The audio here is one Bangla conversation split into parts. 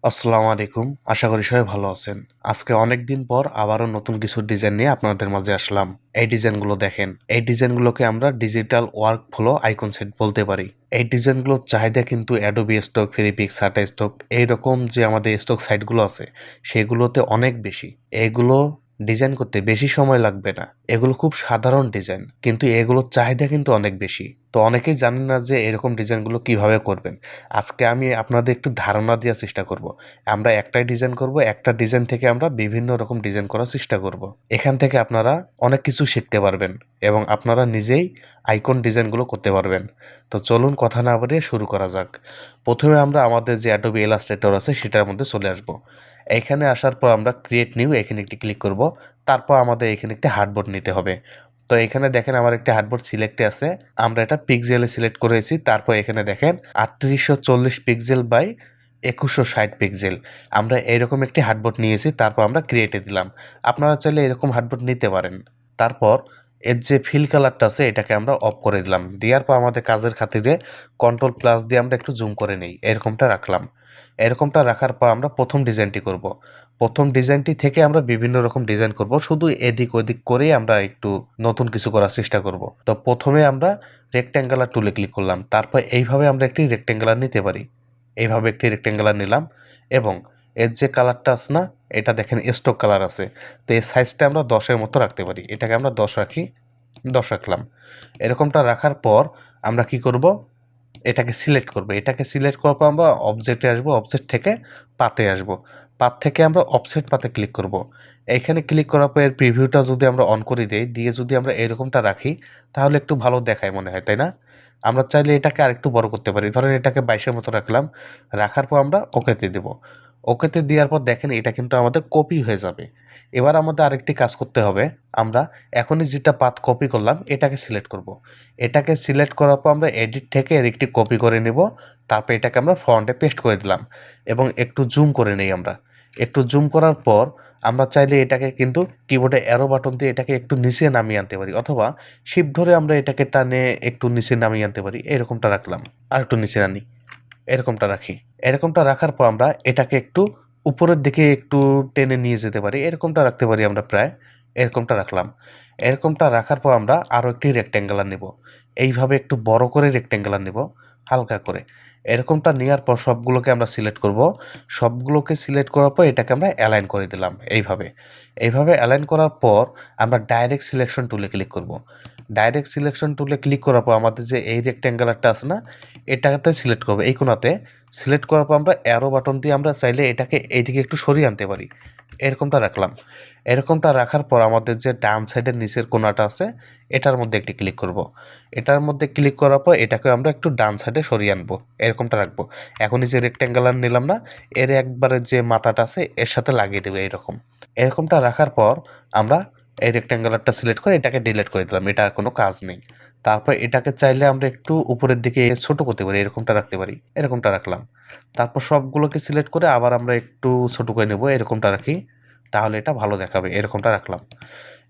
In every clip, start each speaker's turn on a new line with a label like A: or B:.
A: আসসালামু আলাইকুম। আশা করি সবাই ভালো আছেন। আজকে অনেকদিন পর আবারও নতুন কিছু ডিজাইন নিয়ে আপনাদের মাঝে আসলাম। এই ডিজাইনগুলো দেখেন। এই ডিজাইনগুলোকে আমরা digital work flow icon set বলতে পারি। এই ডিজাইনগুলোর চাহিদা কিন্তু অ্যাডোবি স্টক, ফেরিপিক, সাটা স্টক এইরকম যে আমাদের স্টক সাইটগুলো আছে সেগুলোতে অনেক বেশি। এগুলো ডিজাইন করতে বেশি সময় লাগবে না। এগুলো খুব সাধারণ ডিজাইন, কিন্তু এগুলোর চাহিদা কিন্তু অনেক বেশি। তো অনেকেই জানেন না যে এরকম ডিজাইনগুলো কিভাবে করবেন। আজকে আমি আপনাদের একটু ধারণা দেওয়ার চেষ্টা করব। আমরা একটাই ডিজাইন করব, একটা ডিজাইন থেকে আমরা বিভিন্ন রকম ডিজাইন করার চেষ্টা করব। এখান থেকে আপনারা অনেক কিছু শিখতে পারবেন এবং আপনারা নিজেই আইকন ডিজাইনগুলো করতে পারবেন। তো চলুন কথা না বাড়িয়ে শুরু করা যাক। প্রথমে আমরা আমাদের যে অ্যাডোবি ইলাস্ট্রেটর আছে সেটার মধ্যে চলে আসব। এখানে আসার পর আমরা ক্রিয়েট নিউ এখানে একটি ক্লিক করব। তারপর আমাদের এখানে একটি হার্ডবোর্ড নিতে হবে। তো এখানে দেখেন আমার একটা হার্ডবোর্ড সিলেক্টে আছে। আমরা এটা পিক্সেলে সিলেক্ট করেছি। তারপর এখানে দেখেন 3840 পিক্সেল বাই 2160 পিক্সেল। আমরা এরকম একটি হার্ডবোর্ড নিয়েছি। তারপর আমরা ক্রিয়েটে দিলাম। আপনারা চাইলে এরকম হার্ডবোর্ড নিতে পারেন। তারপর এর যে ফিল কালারটা আছে এটাকে আমরা অফ করে দিলাম। দেওয়ার পর আমাদের কাজের খাতিরে কন্ট্রোল প্লাস দিয়ে আমরা একটু জুম করে নিই। এরকমটা রাখলাম। এরকমটা রাখার পর আমরা প্রথম ডিজাইনটি করব। প্রথম ডিজাইনটি থেকে আমরা বিভিন্ন রকম ডিজাইন করব। শুধু এদিক ওদিক করেই আমরা একটু নতুন কিছু করার চেষ্টা করব। তো প্রথমে আমরা রেক্ট্যাঙ্গুলার টুলে ক্লিক করলাম। তারপর এইভাবে আমরা একটি রেক্ট্যাঙ্গুলার নিতে পারি। এইভাবে একটি রেক্ট্যাঙ্গুলার নিলাম এবং এর যে কালারটা আছে না, এটা দেখেন স্টক কালার আছে। তো এই সাইজটা আমরা 10-এর মতো রাখতে পারি। এটাকে আমরা 10 রাখি, 10 রাখলাম। এরকমটা রাখার পর আমরা কি করব, এটাকে সিলেক্ট করব। এটাকে সিলেক্ট করার পর আমরা অবজেক্টে আসব, অবজেক্ট থেকে পাতে আসব। পাত থেকে আমরা অফসেট পাতে ক্লিক করব। এইখানে ক্লিক করার পর এর প্রিভিউটা যদি আমরা অন করে দেই, দিয়ে যদি আমরা এরকমটা রাখি তাহলে একটু ভালো দেখায় মনে হয়, তাই না? আমরা চাইলে এটাকে আরেকটু বড় করতে পারি। ধরেন এটাকে 22-এর মতো রাখলাম। রাখার পর আমরা ওকেতে দেব। ওকেতে দেওয়ার পর দেখেন এটা কিন্তু আমাদের কপি হয়ে যাবে। এবার আমাদের আরেকটি কাজ করতে হবে। আমরা এখনই যেটা পাথ কপি করলাম এটাকে সিলেক্ট করব। এটাকে সিলেক্ট করার পর আমরা এডিট থেকে এর একটি কপি করে নেব। তারপর এটাকে আমরা ফ্রন্টে পেস্ট করে দিলাম এবং একটু জুম করে নেই আমরা। একটু জুম করার পর আমরা চাইলে এটাকে কিন্তু কিবোর্ডে অ্যারো বাটন দিয়ে এটাকে একটু নিচে নামিয়ে আনতে পারি, অথবা শিফট ধরে আমরা এটাকে টানে একটু নিচে নামিয়ে আনতে পারি। এরকমটা রাখলাম। আর একটু নিচে আনি, এরকমটা রাখি। এরকমটা রাখার পর আমরা এটাকে একটু উপরের দিকে একটু টেনে নিয়ে যেতে পারি। এরকমটা রাখতে পারি আমরা প্রায়। এরকমটা রাখলাম। এরকমটা রাখার পর আমরা আরও একটি রেক্ট্যাঙ্গুলার নেব। এইভাবে একটু বড় করে রেক্ট্যাঙ্গুলার নেব, হালকা করে। এরকমটা নেওয়ার পর সবগুলোকে আমরা সিলেক্ট করব। সবগুলোকে সিলেক্ট করার পর এটাকে আমরা অ্যালাইন করে দিলাম এইভাবে। এইভাবে অ্যালাইন করার পর আমরা ডাইরেক্ট সিলেকশন টুলে ক্লিক করব। ডাইরেক্ট সিলেকশন টুলে ক্লিক করার পর আমাদের যে এই রেক্ট্যাঙ্গুলারটা আছে না, এটাতে সিলেক্ট করব, এই কোণাতে। সিলেক্ট করার পর আমরা অ্যারো বাটন দিয়ে আমরা চাইলে এটাকে এইদিকে একটু সরিয়ে আনতে পারি। এরকমটা রাখলাম। এরকমটা রাখার পর আমাদের যে ডান সাইডের নিচের কোণাটা আছে এটার মধ্যে একটি ক্লিক করব। এটার মধ্যে ক্লিক করার পর এটাকে আমরা একটু ডান সাইডে সরিয়ে আনবো। এরকমটা রাখবো। এখন এই যে রেক্ট্যাঙ্গুলার নিলাম না, এর একবারে যে মাথাটা আছে এর সাথে লাগিয়ে দেবো এইরকম। এরকমটা রাখার পর আমরা এই রেক্ট্যাঙ্গুলারটা সিলেক্ট করে এটাকে ডিলিট করে দিলাম। এটা আর কোনো কাজ নেই। তারপর এটাকে চাইলে আমরা একটু উপরের দিকে ছোট করতে পারি, এরকমটা রাখতে পারি। এরকমটা রাখলাম। তারপর সবগুলোকে সিলেক্ট করে আবার আমরা একটু ছোট করে নেব, এরকমটা রাখি। তাহলে এটা ভালো দেখাবে। এরকমটা রাখলাম।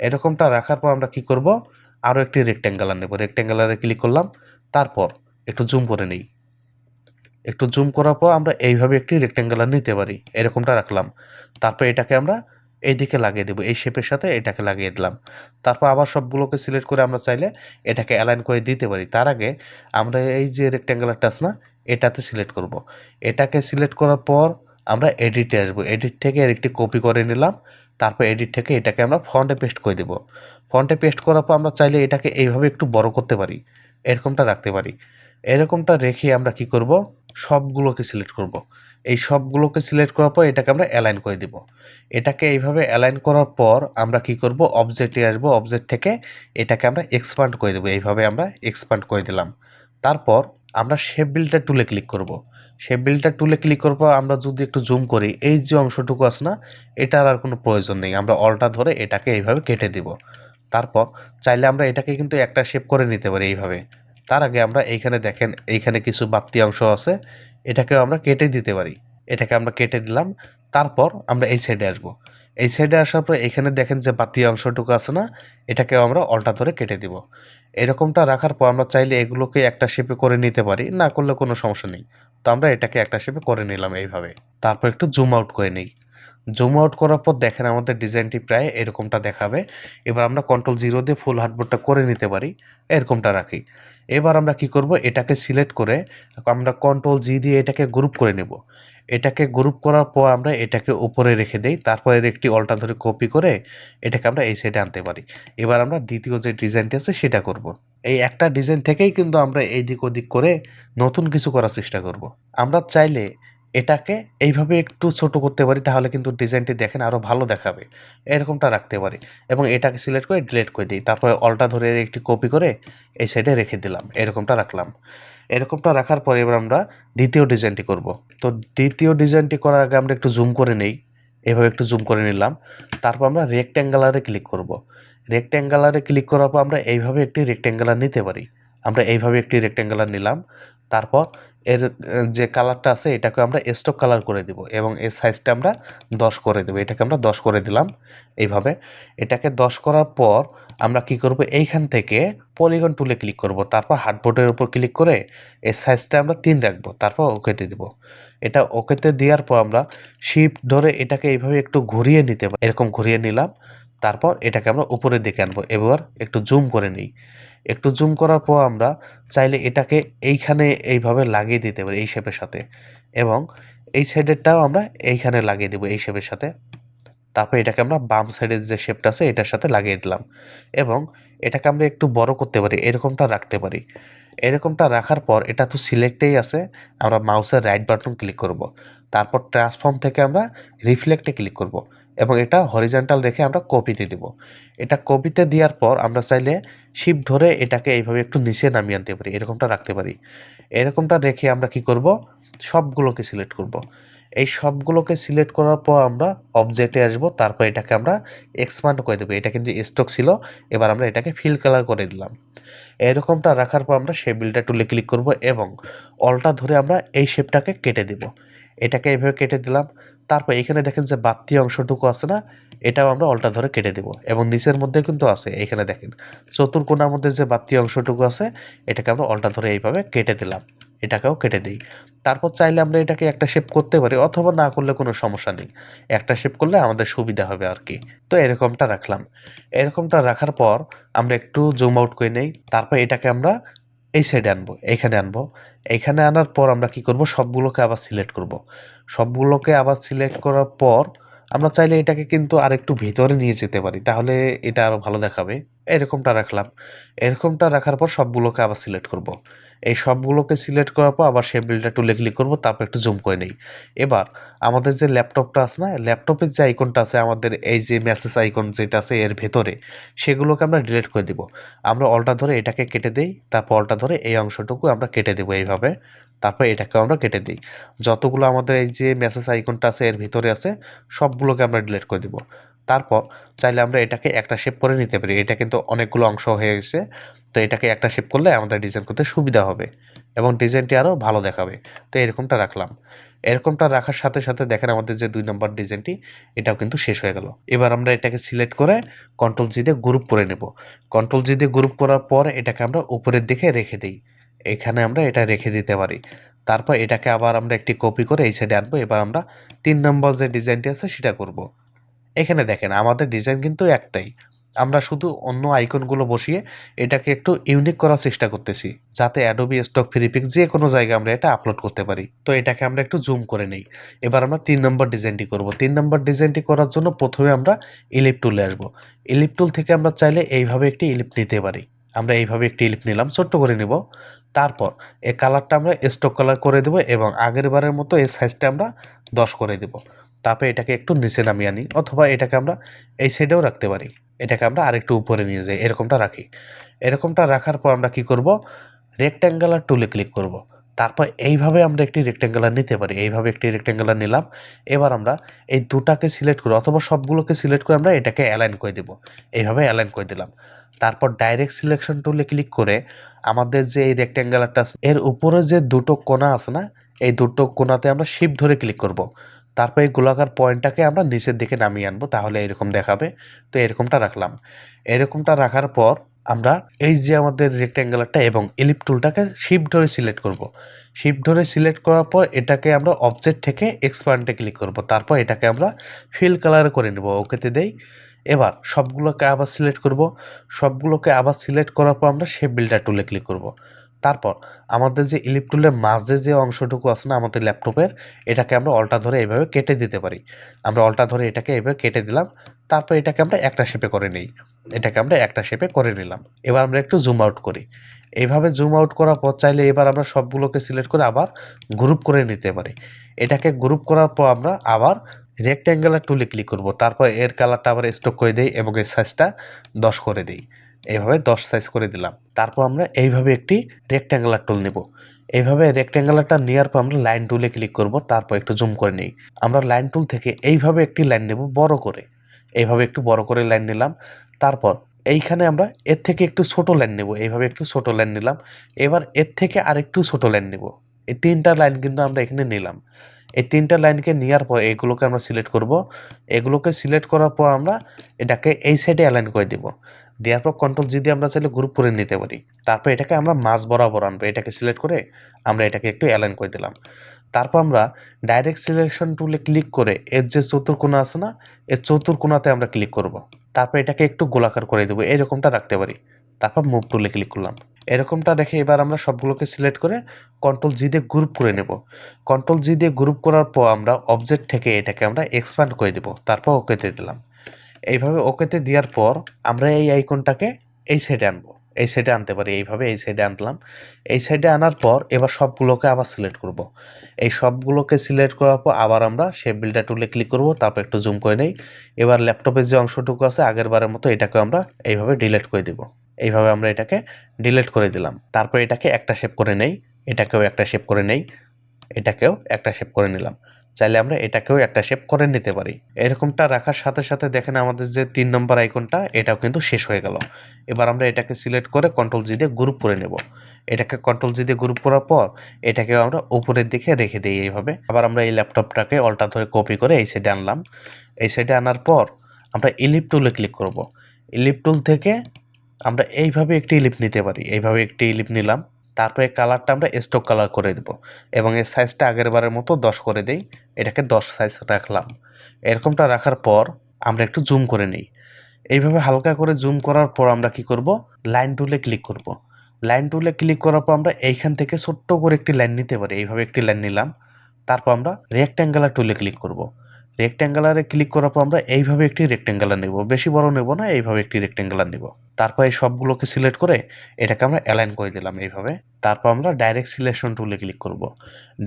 A: এরকমটা রাখার পর আমরা কি করব, আরও একটি রেক্ট্যাঙ্গুলার নেব। রেক্ট্যাঙ্গুলারে ক্লিক করলাম। তারপর একটু জুম করে নেই। একটু জুম করার পর আমরা এইভাবে একটি রেক্ট্যাঙ্গুলার নিতে পারি। এরকমটা রাখলাম। তারপর এটাকে আমরা এইদিকে লাগিয়ে দেবো, এই শেপের সাথে এটাকে লাগিয়ে দিলাম। তারপর আবার সবগুলোকে সিলেক্ট করে আমরা চাইলে এটাকে অ্যালাইন করে দিতে পারি। তার আগে আমরা এই যে রেক্ট্যাঙ্গুলারটা আছে না, এটাতে সিলেক্ট করব। এটাকে সিলেক্ট করার পর আমরা এডিটে আসবো। এডিট থেকে এর একটি কপি করে নিলাম। তারপর এডিট থেকে এটাকে আমরা ফন্টে পেস্ট করে দেবো। ফন্টে পেস্ট করার পর আমরা চাইলে এটাকে এইভাবে একটু বড় করতে পারি। এরকমটা রাখতে পারি। এরকমটা রেখে আমরা কি করব, সবগুলোকে সিলেক্ট করব। এই সবগুলোকে সিলেক্ট করার পর এটাকে আমরা অ্যালাইন করে দিব। এটাকে এইভাবে অ্যালাইন করার পর আমরা কি করব, অবজেক্টে আসব। অবজেক্ট থেকে এটাকে আমরা এক্সপান্ড করে দেবো। এইভাবে আমরা এক্সপান্ড করে দিলাম। তারপর আমরা শেপ বিল্ডার টুলে ক্লিক করব। শেপ বিল্ডার টুলে ক্লিক করব। আমরা যদি একটু জুম করি, এই যে অংশটুকু আছে না, এটার আর কোনো প্রয়োজন নেই। আমরা অলটা ধরে এটাকে এইভাবে কেটে দিব। তারপর চাইলে আমরা এটাকে কিন্তু একটা শেপ করে নিতে পারি এইভাবে। তার আগে আমরা এইখানে দেখেন, এইখানে কিছু বাড়তি অংশ আছে, এটাকেও আমরা কেটে দিতে পারি। এটাকে আমরা কেটে দিলাম। তারপর আমরা এই সাইডে আসব। এই সাইডে আসার পর এখানে দেখেন যে বাড়তি অংশটুকু আছে না, এটাকেও আমরা অলটা ধরে কেটে দিব। এরকমটা রাখার পর আমরা চাইলে এগুলোকে একটা শেপে করে নিতে পারি, না করলে কোনো সমস্যা নেই। তো আমরা এটাকে একটা শেপে করে নিলাম এইভাবে। তারপর একটু জুম আউট করে নিই। জুম আউট করার পর দেখেন আমাদের ডিজাইনটি প্রায় এরকমটা দেখাবে। এবার আমরা Ctrl+0 দিয়ে ফুল হার্ডবোর্ডটা করে নিতে পারি, এরকমটা রাখি। এবার আমরা কি করব, এটাকে সিলেক্ট করে আমরা Ctrl+G দিয়ে এটাকে গ্রুপ করে নেব। এটাকে গ্রুপ করার পর আমরা এটাকে উপরে রেখে দেই, তারপর এর একটি অল্টা ধরে কপি করে এটাকে আমরা এই সাইডে আনতে পারি। এবার আমরা দ্বিতীয় যে ডিজাইনটি আছে সেটা করব। এই একটা ডিজাইন থেকেই কিন্তু আমরা এইদিক ওদিক করে নতুন কিছু করার চেষ্টা করব। আমরা চাইলে এটাকে এইভাবে একটু ছোট করতে পারি, তাহলে কিন্তু ডিজাইনটি দেখেন আরও ভালো দেখাবে, এরকমটা রাখতে পারি। এবং এটাকে সিলেক্ট করে ডিলিট করে দিই, তারপরে অল্টা ধরে একটি কপি করে এই সাইডে রেখে দিলাম, এরকমটা রাখলাম। এরকমটা রাখার পরে এবার আমরা দ্বিতীয় ডিজাইনটি করব। তো দ্বিতীয় ডিজাইনটি করার আগে আমরা একটু জুম করে নেই, এভাবে একটু জুম করে নিলাম। তারপর আমরা রেক্ট্যাঙ্গুলারে ক্লিক করব। রেক্ট্যাঙ্গুলারে ক্লিক করার পর আমরা এইভাবে একটি রেক্ট্যাঙ্গুলার নিতে পারি। আমরা এইভাবে একটি রেক্ট্যাঙ্গুলার নিলাম। তারপর এর যে কালারটা আছে এটাকে আমরা স্টক কালার করে দিব এবং এর সাইজটা আমরা 10 করে দেব। এটাকে আমরা 10 করে দিলাম এইভাবে। এটাকে 10 করার পর আমরা কি করব, এইখান থেকে পলিগন টুলে ক্লিক করব, তারপর হার্ডবোর্ডের উপর ক্লিক করে এর সাইজটা আমরা 3 রাখবো, তারপর ওকেতে দিব। এটা ওকেতে দেওয়ার পর আমরা শিফট ধরে এটাকে এইভাবে একটু ঘুরিয়ে নিতে পারি, এরকম ঘুরিয়ে নিলাম। তারপর এটাকে আমরা উপরের দিকে আনবো। এবার একটু জুম করে নিই। একটু জুম করার পর আমরা চাইলে এটাকে এইখানে এইভাবে লাগিয়ে দিতে পারি এই শেপের সাথে, এবং এই সাইডেরটাও আমরা এইখানে লাগিয়ে দেবো এই শেপের সাথে। তারপর এটাকে আমরা বাম সাইডের যে শেপটা আছে এটার সাথে লাগিয়ে দিলাম, এবং এটাকে আমরা একটু বড় করতে পারি, এরকমটা রাখতে পারি। এরকমটা রাখার পর এটা তো সিলেক্টেই আছে, আমরা মাউসের রাইট বাটন ক্লিক করব। তারপর ট্রান্সফর্ম থেকে আমরা রিফ্লেক্টে ক্লিক করব এবং এটা হরিজন্টাল রেখে আমরা কপিতে দিব। এটা কপিতে দেওয়ার পর আমরা চাইলে শিফট ধরে এটাকে এইভাবে একটু নিচে নামিয়ে আনতে পারি, এরকমটা রাখতে পারি। এরকমটা রেখে আমরা কি করব, সবগুলোকে সিলেক্ট করব। এই সবগুলোকে সিলেক্ট করার পর আমরা অবজেক্টে আসব, তারপর এটাকে আমরা এক্সপান্ড করে দেবো। এটা কিন্তু স্টক ছিল, এবার আমরা এটাকে ফিল কালার করে দিলাম। এরকমটা রাখার পর আমরা শেপ বিল্ডার টুলে ক্লিক করব এবং অলটা ধরে আমরা এই শেপটাকে কেটে দেব। এটাকে এইভাবে কেটে দিলাম। তারপর এখানে দেখেন যে বাড়তি অংশটুকু আছে না, এটাও আমরা অলটা ধরে কেটে দেব। এবং নিচের মধ্যে কিন্তু আছে, এখানে দেখেন চতুর্কোণার মধ্যে যে বাড়তি অংশটুকু আছে এটাকে আমরা অলটা ধরে এইভাবে কেটে দিলাম, এটাকেও কেটে দিই। তারপর চাইলে আমরা এটাকে একটা শেপ করতে পারি, অথবা না করলে কোনো সমস্যা নেই, একটা শেপ করলে আমাদের সুবিধা হবে আর কি। তো এরকমটা রাখলাম। এরকমটা রাখার পর আমরা একটু জুম আউট করে নেই। তারপর এটাকে আমরা এই সাইডে আনবো, এইখানে আনবো। এইখানে আনার পর আমরা কি করব, সবগুলোকে আবার সিলেক্ট করব। সবগুলোকে আবার সিলেক্ট করার পর আমরা চাইলে এটাকে কিন্তু আরেকটু ভিতরে নিয়ে যেতে পারি, তাহলে এটা আরও ভালো দেখাবে। এরকমটা রাখলাম। এরকমটা রাখার পর সবগুলোকে আবার সিলেক্ট করব। এই সবগুলোকে সিলেক্ট করার পর আবার শেপ বিল্ডার টুলে ক্লিক করব, তারপর একটু জুম করে নেই। এবার আমাদের যে ল্যাপটপটা আছে না, ল্যাপটপের যে আইকনটা আছে, আমাদের এই যে মেসেজ আইকন যেটা আছে এর ভেতরে, সেগুলোকে আমরা ডিলিট করে দিব। আমরা অলটা ধরে এটাকে কেটে দেই, তারপর অলটা ধরে এই অংশটুকু আমরা কেটে দেবো এইভাবে। তারপর এটাকেও আমরা কেটে দিই। যতগুলো আমাদের এই যে মেসেজ আইকনটা আছে এর ভিতরে আছে সবগুলোকে আমরা ডিলিট করে দিব। তারপর চাইলে আমরা এটাকে একটা শেপ করে নিতে পারি। এটা কিন্তু অনেকগুলো অংশ হয়ে গেছে, তো এটাকে একটা শেপ করলে আমাদের ডিজাইন করতে সুবিধা হবে এবং ডিজাইনটি আরও ভালো দেখাবে। তো এরকমটা রাখলাম। এরকমটা রাখার সাথে সাথে দেখেন আমাদের যে 2 নম্বর ডিজাইনটি এটাও কিন্তু শেষ হয়ে গেল। এবার আমরা এটাকে সিলেক্ট করে Ctrl+G দিয়ে গ্রুপ করে নেব। Ctrl+G দিয়ে গ্রুপ করার পর এটাকে আমরা উপরের দিকে রেখে দিই। এখানে আমরা এটা রেখে দিতে পারি। তারপর এটাকে আবার আমরা একটি কপি করে এই সাইডে আনবো। এবার আমরা 3 নম্বর যে ডিজাইনটি আছে সেটা করব। এখানে দেখেন আমাদের ডিজাইন কিন্তু একটাই, আমরা শুধু অন্য আইকনগুলো বসিয়ে এটাকে একটু ইউনিক করার চেষ্টা করতেছি, যাতে অ্যাডোবি স্টক ফ্রি পিক যে কোনো জায়গায় আমরা এটা আপলোড করতে পারি। তো এটাকে আমরা একটু জুম করে নেই। এবার আমরা 3 নম্বর ডিজাইনটি করব। 3 নম্বর ডিজাইনটি করার জন্য প্রথমে আমরা ইলিপ টুলে আসবো। ইলিপ টুল থেকে আমরা চাইলে এইভাবে একটি ইলিপ নিতে পারি। আমরা এইভাবে একটি ইলিপ নিলাম, ছোট্ট করে নিব। তারপর এই কালারটা আমরা স্টক কালার করে দেবো এবং আগের বারের মতো এই সাইজটা আমরা 10 করে দেব। তারপরে এটাকে একটু নিচে নামিয়ে আনি, অথবা এটাকে আমরা এই সাইডেও রাখতে পারি। এটাকে আমরা আরেকটু উপরে নিয়ে যাই, এরকমটা রাখি। এরকমটা রাখার পর আমরা কি করব, রেক্ট্যাঙ্গুলার টুলে ক্লিক করব। তারপর এইভাবে আমরা একটি রেক্ট্যাঙ্গুলার নিতে পারি, এইভাবে একটি রেক্ট্যাঙ্গুলার নিলাম। এবার আমরা এই দুটাকে সিলেক্ট করে অথবা সবগুলোকে সিলেক্ট করে আমরা এটাকে অ্যালাইন করে দেব। এইভাবে অ্যালাইন করে দিলাম। তারপর ডাইরেক্ট সিলেকশন টুলে ক্লিক করে আমাদের যে এই রেক্ট্যাঙ্গুলারটা আছে এর উপরে যে দুটো কোণা আছে না, এই দুটো কোণাতে আমরা শিফট ধরে ক্লিক করব। তারপর এই গোলাকার পয়েন্টটাকে আমরা নিচের দিকে নামিয়ে আনবো, তাহলে এরকম দেখাবে। তো এরকমটা রাখলাম। এরকমটা রাখার পর আমরা এই যে আমাদের রেক্ট্যাঙ্গুলারটা এবং এলিপ টুলটাকে শিফট ধরে সিলেক্ট করব। শিফট ধরে সিলেক্ট করার পর এটাকে আমরা অবজেক্ট থেকে এক্সপ্যান্ডে ক্লিক করব। তারপর এটাকে আমরা ফিল কালার করে নেব, ওকেতে দেই। এবার সবগুলোকে আবার সিলেক্ট করব। সবগুলোকে আবার সিলেক্ট করার পর আমরা শেপ বিল্ডার টুলে ক্লিক করব। তারপর আমাদের যে এলিপ টুলের মাঝে যে অংশটুকু আছে না আমাদের ল্যাপটপের, এটাকে আমরা অল্টা ধরে এইভাবে কেটে দিতে পারি। আমরা অল্টা ধরে এটাকে এইভাবে কেটে দিলাম। তারপর এটাকে আমরা একটা শেপে করে নিই। এটাকে আমরা একটা শেপে করে নিলাম। এবার আমরা একটু জুম আউট করি। এইভাবে জুম আউট করার পর চাইলে এবার আমরা সবগুলোকে সিলেক্ট করে আবার গ্রুপ করে নিতে পারি। এটাকে গ্রুপ করার পর আমরা আবার রেক্ট্যাঙ্গুলার টুলে ক্লিক করব। তারপর এর কালারটা আবার স্টক করে দেই এবং এর সাইজটা 10 করে দিই। এইভাবে 10 সাইজ করে দিলাম। তারপর আমরা এইভাবে একটি রেক্ট্যাঙ্গুলার টুল নেব। এইভাবে রেক্ট্যাঙ্গুলারটা নেওয়ার পর আমরা লাইন টুলে ক্লিক করব। তারপর একটু জুম করে নিই। আমরা লাইন টুল থেকে এইভাবে একটি লাইন নেব বড় করে। এইভাবে একটু বড় করে লাইন নিলাম। তারপর এইখানে আমরা এর থেকে একটু ছোট লাইন নেব। এইভাবে একটু ছোট লাইন নিলাম। এবার এর থেকে আরেকটু ছোট লাইন নেব। এই 3টা লাইন কিন্তু আমরা এখানে নিলাম। এই 3টা লাইনকে নেওয়ার পর এগুলোকে আমরা সিলেক্ট করব। এগুলোকে সিলেক্ট করার পর আমরা এটাকে এই সাইডে অ্যালাইন করে দেব। দেওয়ার পর কন্ট্রোল জি দিয়ে আমরা চাইলে গ্রুপ করে নিতে পারি। তারপর এটাকে আমরা মাঝ বরাবর আনবো। এটাকে সিলেক্ট করে আমরা এটাকে একটু অ্যালাইন করে দিলাম। তারপর আমরা ডাইরেক্ট সিলেকশন টুলে ক্লিক করে এর যে চতুর্কোণা আছে না, এর চতুর্কোণাতে আমরা ক্লিক করব। তারপর এটাকে একটু গোলাকার করে দেবো, এরকমটা রাখতে পারি। তারপর মুভ টুলে ক্লিক করলাম। এরকমটা রেখে এবার আমরা সবগুলোকে সিলেক্ট করে কন্ট্রোল জি দিয়ে গ্রুপ করে নেব। কন্ট্রোল জি দিয়ে গ্রুপ করার পর আমরা অবজেক্ট থেকে এটাকে আমরা এক্সপ্যান্ড করে দেব। তারপর ওকেতে দিলাম। এইভাবে ওকেতে দেওয়ার পর আমরা এই আইকনটাকে এই সাইডে আনবো। এই সাইডে আনতে পারি। এইভাবে এই সাইডে আনলাম। এই সাইডে আনার পর এবার সবগুলোকে আবার সিলেক্ট করব। এই সবগুলোকে সিলেক্ট করার পর আবার আমরা শেপ বিল্ডার টুলে ক্লিক করব। তারপর একটু জুম করে নেই। এবার ল্যাপটপের যে অংশটুকু আছে আগের বারের মতো এটাকে আমরা এইভাবে ডিলিট করে দেব। এইভাবে আমরা এটাকে ডিলিট করে দিলাম। তারপর এটাকে একটা শেপ করে নেই। এটাকেও একটা শেপ করে নেই। এটাকেও একটা শেপ করে নিলাম। চাইলে আমরা এটাকেও একটা শেপ করে নিতে পারি। এরকমটা রাখার সাথে সাথে দেখেন আমাদের যে 3 নম্বর আইকনটা এটাও কিন্তু শেষ হয়ে গেল। এবার আমরা এটাকে সিলেক্ট করে কন্ট্রোল জি দিয়ে গ্রুপ করে নেব। এটাকে কন্ট্রোল জি দিয়ে গ্রুপ করার পর এটাকে আমরা উপরের দিকে রেখে দিই এইভাবে। আবার আমরা এই ল্যাপটপটাকে অল্টা ধরে কপি করে এই সাইডে আনলাম। এই সাইডে আনার পর আমরা ইলিপ টুলে ক্লিক করব। ইলিপ টুল থেকে আমরা এইভাবে একটি ইলিপ নিতে পারি। এইভাবে একটি ইলিপ নিলাম। তারপরে কালারটা আমরা স্টক কালার করে দেব এবং এর সাইজটা আগের বারের মতো 10 করে দেই। এটাকে 10 সাইজ রাখলাম। এরকমটা রাখার পর আমরা একটু জুম করে নিই। এইভাবে হালকা করে জুম করার পর আমরা কি করব, লাইন টুলে ক্লিক করব। লাইন টুলে ক্লিক করার পর আমরা এইখান থেকে ছোট্ট করে একটি লাইন নিতে পারি। এইভাবে একটি লাইন নিলাম। তারপর আমরা রেক্ট্যাঙ্গুলার টুলে ক্লিক করব। রেক্ট্যাঙ্গুলারে ক্লিক করার পর আমরা এইভাবে একটি রেক্ট্যাঙ্গুলার নেব। বেশি বড় নেব না, এইভাবে একটি রেক্ট্যাঙ্গুলার নেব। তারপর এই সবগুলোকে সিলেক্ট করে এটাকে আমরা অ্যালাইন করে দিলাম এইভাবে। তারপর আমরা ডাইরেক্ট সিলেকশন টুলে ক্লিক করব।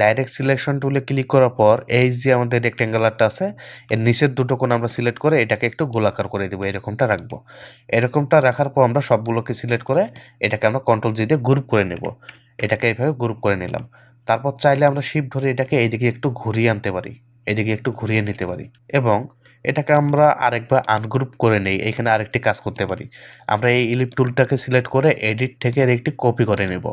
A: ডাইরেক্ট সিলেকশন টুলে ক্লিক করার পর এই যে আমাদের রেক্ট্যাঙ্গুলারটা আছে এর নিচের দুটো কোণ আমরা সিলেক্ট করে এটাকে একটু গোলাকার করে দেবো। এরকমটা রাখবো। এরকমটা রাখার পর আমরা সবগুলোকে সিলেক্ট করে এটাকে আমরা কন্ট্রোল জি দিয়ে গ্রুপ করে নেব। এটাকে এইভাবে গ্রুপ করে নিলাম। তারপর চাইলে আমরা শিফট ধরে এটাকে এইদিকে একটু ঘুরিয়ে আনতে পারি। এদিকে একটু ঘুরিয়ে নিতে পারি এবং এটাকে আমরা আরেকবার আনগ্রুপ করে নেই। এখানে আরেকটি কাজ করতে পারি। আমরা এই ইলিপ টুলটাকে সিলেক্ট করে এডিট থেকে এর একটি কপি করে নেব।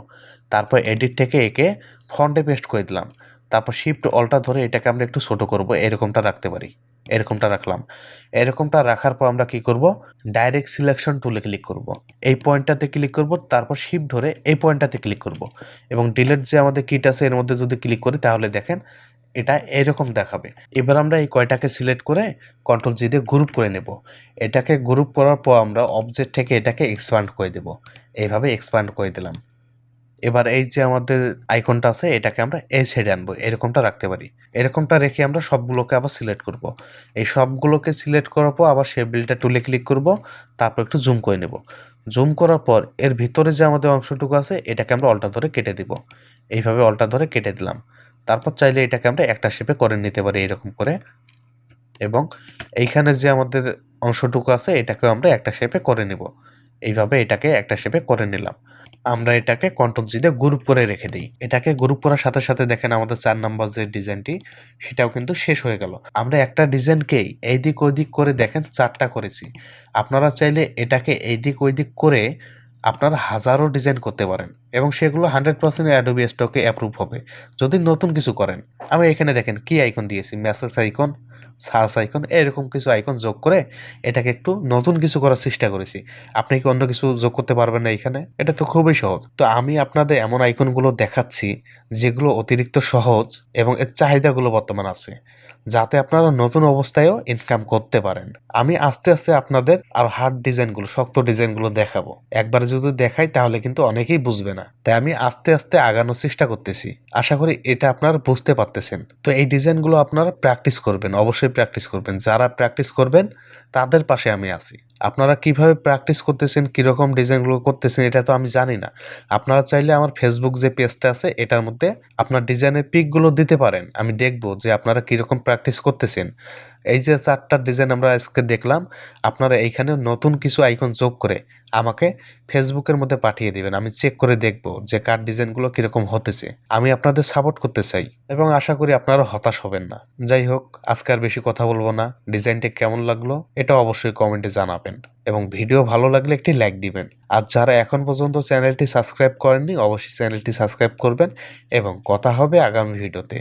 A: তারপর এডিট থেকে একে ফন্টে পেস্ট করে দিলাম। তারপর শিফট অল্টা ধরে এটাকে আমরা একটু ছোট করব। এরকমটা রাখতে পারি। এরকমটা রাখলাম। এরকমটা রাখার পর আমরা কি করব, ডাইরেক্ট সিলেকশন টুলে ক্লিক করব। এই পয়েন্টটাতে ক্লিক করব। তারপর শিফট ধরে এই পয়েন্টটাতে ক্লিক করব এবং ডিলিট যে আমাদের কিট আছে এর মধ্যে যদি ক্লিক করি তাহলে দেখেন এটা এরকম দেখাবে। এবার আমরা এই কয়টাকে সিলেক্ট করে কন্ট্রোল জি দিয়ে গ্রুপ করে নেব। এটাকে গ্রুপ করার পর আমরা অবজেক্ট থেকে এটাকে এক্সপ্যান্ড করে দেব। এইভাবে এক্সপ্যান্ড করে দিলাম। এবার এই যে আমাদের আইকনটা আছে এটাকে আমরা এই সাইডে আনবো। এরকমটা রাখতে পারি। এরকমটা রেখে আমরা সবগুলোকে আবার সিলেক্ট করব। এই সবগুলোকে সিলেক্ট করার পর আবার শেপ বিল্ডটা টুলে ক্লিক করব। তারপর একটু জুম করে নেব। জুম করার পর এর ভিতরে যে আমাদের অংশটুকু আছে এটাকে আমরা অল্টা ধরে কেটে দিব। এইভাবে অল্টা ধরে কেটে দিলাম। তারপর চাইলে এটাকে আমরা একটা শেপে করে নিতে পারি এরকম করে এবং এইখানে যে আমাদের অংশটুকু আছে এটাকেও আমরা একটা শেপে করে নেব। এইভাবে এটাকে একটা শেপে করে নিলাম। আমরা এটাকে কন্ট্রোল জি দিয়ে গ্রুপ করে রেখে দিই। এটাকে গ্রুপ করার সাথে সাথে দেখেন আমাদের 4 নাম্বার যে ডিজাইনটি সেটাও কিন্তু শেষ হয়ে গেল। আমরা একটা ডিজাইনকেই এইদিক ওইদিক করে দেখেন 4টা করেছি। আপনারা চাইলে এটাকে এইদিক ওইদিক করে আপনারা হাজারো ডিজাইন করতে পারেন এবং সেগুলো 100% অ্যাডোবি স্টকে অ্যাপ্রুভ হবে যদি নতুন কিছু করেন। আমি এখানে দেখেন কি আইকন দিয়েছি, মেসেজ আইকন, সার্চ আইকন, এরকম কিছু আইকন যোগ করে এটাকে একটু নতুন কিছু করার চেষ্টা করেছি। আপনি কি অন্য কিছু যোগ করতে পারবেন না এখানে? এটা তো খুবই সহজ। তো আমি আপনাদের এমন আইকনগুলো দেখাচ্ছি যেগুলো অতিরিক্ত সহজ এবং এর চাহিদাগুলো বর্তমান আছে, যাতে আপনারা নতুন অবস্থায়ও ইনকাম করতে পারেন। আমি আস্তে আস্তে আপনাদের আর হার্ড ডিজাইনগুলো, শক্ত ডিজাইনগুলো দেখাবো। একবারে যদি দেখাই তাহলে কিন্তু অনেকেই বুঝবে না, তাই আমি আস্তে আস্তে আগানোর চেষ্টা করতেছি। আশা করি এটা আপনারা বুঝতে পারতেছেন। তো এই ডিজাইনগুলো আপনারা প্র্যাকটিস করবেন, অবশ্যই প্র্যাকটিস করবেন। যারা প্র্যাকটিস করবেন তাদের পাশে আমি আছি। আপনারা কিভাবে প্র্যাকটিস করতেছেন, কিরকম ডিজাইনগুলো করতেছেন এটা তো আমি জানি না। আপনারা চাইলে আমার ফেসবুক যে পেজটা আছে এটার মধ্যে আপনার ডিজাইনের পিকগুলো দিতে পারেন। আমি দেখব যে আপনারা কিরকম প্র্যাকটিস করতেছেন। এই যে 4টা ডিজাইন আমরা আজকে দেখলাম, আপনারা এইখানে নতুন কিছু আইকন যোগ করে আমাকে ফেসবুকের মধ্যে পাঠিয়ে দিবেন। আমি চেক করে দেখব যে কার ডিজাইনগুলো কিরকম হতেছে। আমি আপনাদের সাপোর্ট করতে চাই এবং আশা করি আপনারা হতাশ হবেন না। যাই হোক, আজকে আর বেশি কথা বলবো না। ডিজাইনটা কেমন লাগলো এটা অবশ্যই কমেন্টে জানাবেন এবং ভিডিও ভালো লাগলে একটি লাইক দিবেন। আর যারা এখন পর্যন্ত চ্যানেলটি সাবস্ক্রাইব করেননি অবশ্যই চ্যানেলটি সাবস্ক্রাইব করবেন এবং কথা হবে আগামী ভিডিওতে।